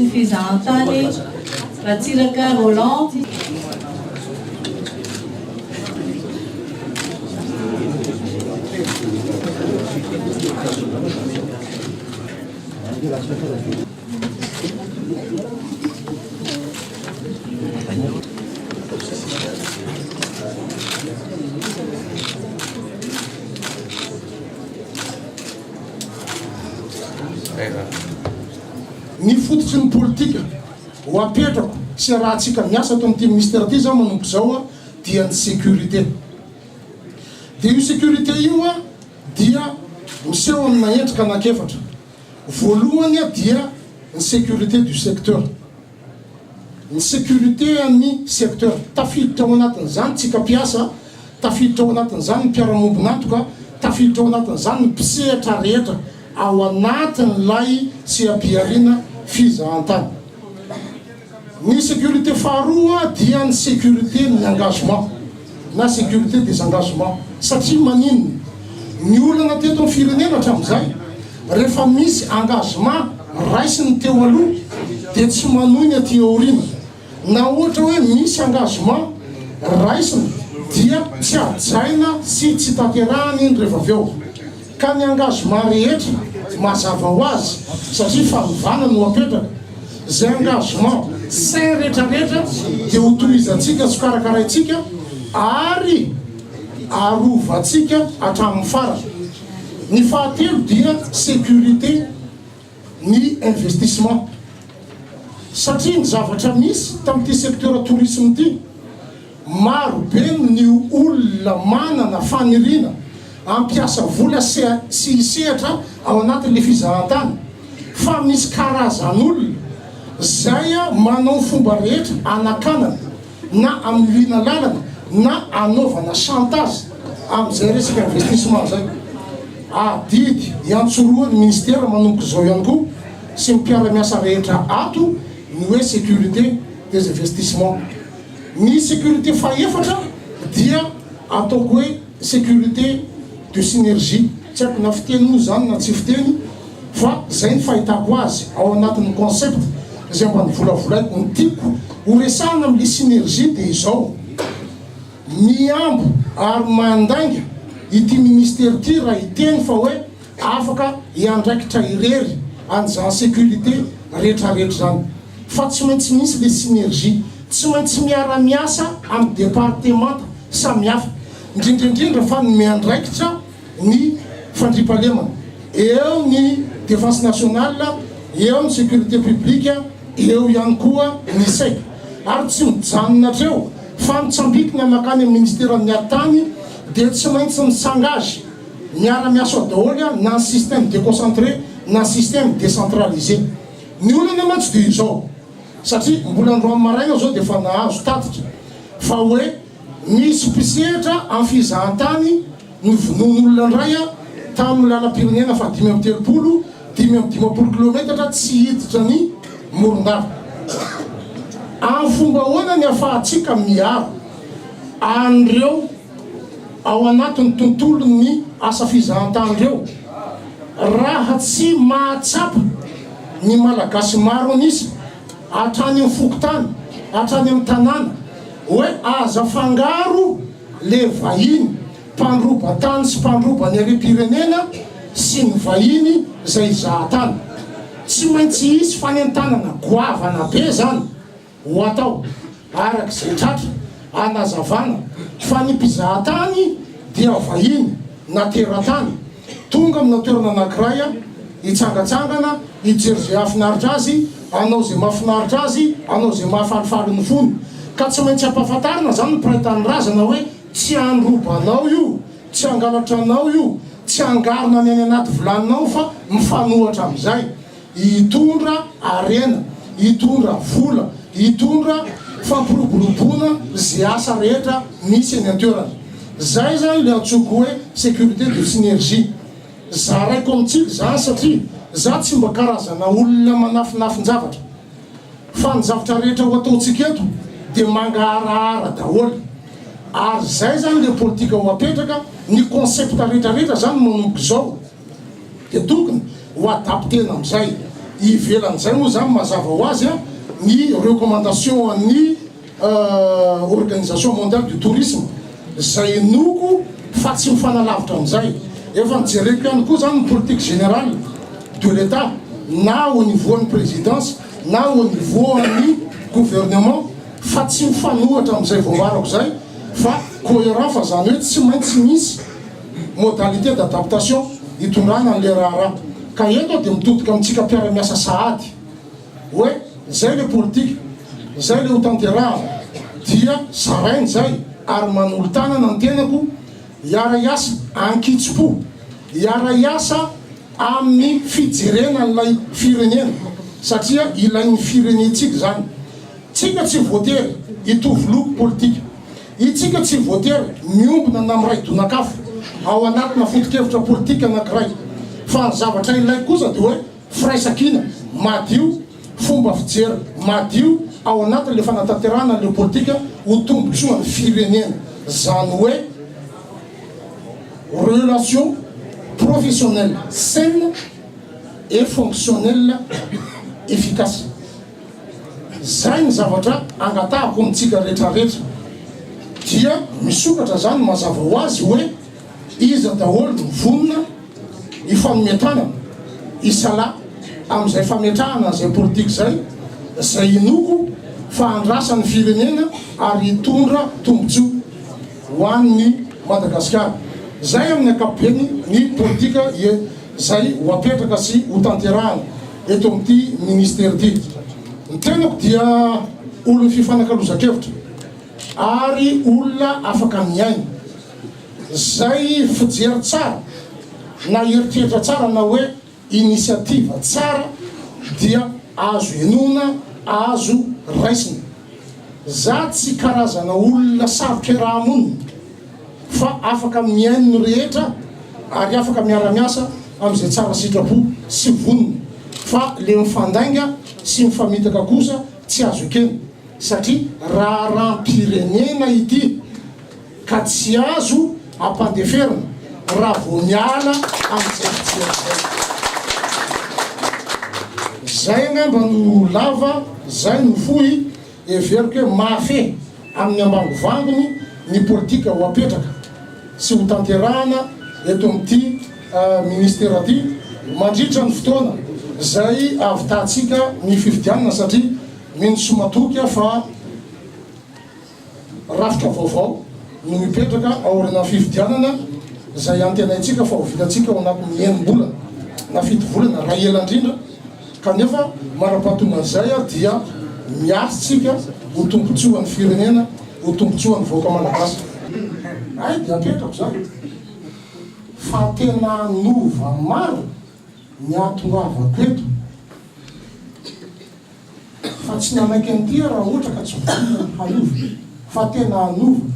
Fizantany Ratsiraka Roland. Ny fototry ny politika ho apetrako sy raha antsika miasa ato amin'ity ministère ty zao manompo zao a dia ny sécurité. Dia io sécurité io a dia miseho amina endrika anakefatra. Voalohany a dia ny sécurité du secteur. Ny sécurité amin'ny secteur tafiditra ao anatin'izany tsika mpiasa, tafiditra ao anatin'izany ny mpiara-mombonantoka, tafiditra ao anatin'izany ny mpisehatra rehetra ao anatin'ilay sy abiariana fizahantany. Ny sécurité faharoa dia ny sécurité ny engagement na sécurité des engagements. Satria maninona ny olana teto amin'ny firenena hatramin'izay rehefa misy engagement raisiny teo aloha dia tsy manohy ny aty aoriana. Na ohatra hoe misy engagement raisiny dia tsy ajaina sy tsy tanterahany iny rehefa avy eo. Ka ny engagement rehetra mazava ho azy satria fanovana no apetraka. Zay engagement sain rehetrarehetra dia hotohizantsika sy karakaraintsika ary arovantsika hatramin'ny farany. Ny fahatelo dia sécurité ny investissement. Satria ny zavatra misy tamin'ity secteur tourisme ity, maro be ny olona manana faniriana ampiasa vola sy hisehatra ao anatin'le fizahantany. Fa misy karazan'olona zay a manao fomba rehetra anakanana na amilina lalana na anaovana chantage amin'izay resaka investissement zay. Adidy iantsoroan'ny ministère manomboka zao ihany koa sy ny mpiara-miasa rehetra ato ny hoe sécurité des investissements. Ny sécurité faefatra dia ataoko hoe sécurité de synergie. Tsy haiko na fiteny moa zany na tsy fiteny fa zay ny fahitako azy ao anatin'ny concept zay mba nivolavolaiko ny tiako ho resahana amin'le synergie dia izao miambo ary mandainga ity ministère ty raha hiteny fa hoe afaka hiandraikitra irery an'izany sécurité rehetrarehetra zany. Fa tsy maintsy misy le synergie, tsy maintsy miara-miasa amin'ny département samihafa, indrindraindrindra fa ny miandraikitra ny fandriampahalemana, eo ny défense nationale, eo ny sécurité publique, eo ihany koa ny SEC. Ary tsy mijanona treo fa mitsambikina makany amin'ny ministère ny atany dia tsy maintsy misangage miara-miasa daholy na système déconcentré na système décentralisé. Ny olana mantsy dia izao satria mbola androany maraina zao dia efa nahazo tatitra fa hoe misy mpisehatra amin'ny fizahantany novonon'olona ndray a tamin'ny lalam-pirenena fa 530 kilometatra tsy hiditra ny morondava. Amin'ny fomba hoana ny ahafahantsika miaro an'ireo ao anatin'ny tontolon'ny asa fizahantany ireo raha tsy mahatsapa ny malagasy maro anisy hatrany amin'ny fokotany, hatrany amin'ny tanàna hoe aza fangaro le vahiny mpandroba-tany sy mpandroba-ny arem-pirenena sy ny vahiny zay zahatany. Tsy maintsy hisy fanentanana goavana be zany ho atao arak'izay tratra anazavana fa ny mpizahatany dia vahiny na teratany tonga amina toerana anankiray hitsangatsangana hijery zay hafinaritra azy, anao zay mahafinaritra azy, anao zay mahafalifaly ny fony. Ka tsy maintsy ampahafantarina zany ny mpiray-tany razana hoe tsy androbanao io, tsy angalatra anao io, tsy angarona ny any anaty volaninao fa mifanohatra amin'izay, hitondra arena, hitondra vola, hitondra fampiroboroboana zay asa rehetra misy eny an-toerana. Zay zany le antsoko hoe sécurité de synergie. Zaraiko amintsika zany satria za tsy mba karazana olona manafinafin-javatra fa ny zavatra rehetra ho ataontsika eto dia mangaharahara daholy. Ary zay zany le politika ho apetraka, ny concept rehetrarehetra zany manomboka zao dia tokony ho adaptena amin'izay. ivelan'izay moa zany mazava ho azy a ny recommandation an'ny organisation mondiale du tourisme zay noko fa tsy mifanalavitra am'izay efa nijereko ihany koa zany ny politique générale de l'état na au niveau ny présidence na au niveau ny gouvernement fa tsy mifanohatra am'izay voambarako zay fa cohérent fa zany hoe tsy maintsy misy modalité d'adaptation hitondrana an'le raha ka eto dia mitodika amintsika mpiara-miasa sahady hoe zay le politique zay le hotanterahana dia zarainy zay ary manolo tanana ny tenako hiara iasa ankitso-po hiara iasa amin'ny fijerena n'ilay firenena satria ilain'ny firenetsika zany tsika tsy voatery hitovy loko politika itsika tsy voatery miombona nam'ray donakafo ao anatina foto-kevitra politika anankiray fa ny zavatra ilay kosa dia hoe firaisakina madio fomba fijery madio ao anatin'le fanatanterahana le politika ho tombotsoan'ny firenena zany hoe relation professionnelle saine et fonctionnelle efficace zay ny zavatra angatahako amitsika rehetrarehetra dia misokatra zany mazava ho azy hoe iza daholo ny vonona ifanometanana isala am'izay fametrahana zay politique zay inoko fa andrasan'ny firenena ary hitondra tombotso ho an'ny Madagasikara zay amin'ny ankapobeny ny politika zay ho apetraka sy ho tanterahana eto amin'ity ministère ty ny tenako dia olona fifanakaloza-kevitra ary olona afaka miaina zay fijery tsara na eritreritra tsara na hoe initiative tsara dia azo enona azo raisina za tsy karazana olona sarotra raha monina fa afaka miaino rehetra ary afaka miara-miasa am'izay tsara sitrapo sy vonina fa le mifandainga sy mifamitaka kosa tsy azo ekena satria raha rahampirenena ity ka tsy azo ampandeferina raha vo miala am'izay fitserizay zay angamba no lava zay no fohy everiko hoe mafe amin'ny ambangovangony ny politika ho apetraka sy ho tanterahana eto amin'ity ministère aty mandritra ny fotoana zay avitantsika ny fifidianana satria mino somatoky fa rafitra vaovao no mipetraka aorina fifidianana zay antenaitsika fa ho vitatsika ao anatin'ny enim-bolana na fito volana raha ela indrindra kanefa mara-pahatongan'izay a dia miasitsika ho tombotsoan'ny firenena ho tombotsoan'ny vaoaka malagasy ay dia apetrako zany fa tena nova maro ny atongoavako eto fa tsy nanaiky an'ity raha ohatra ka tsy vonina halovy fa tena nova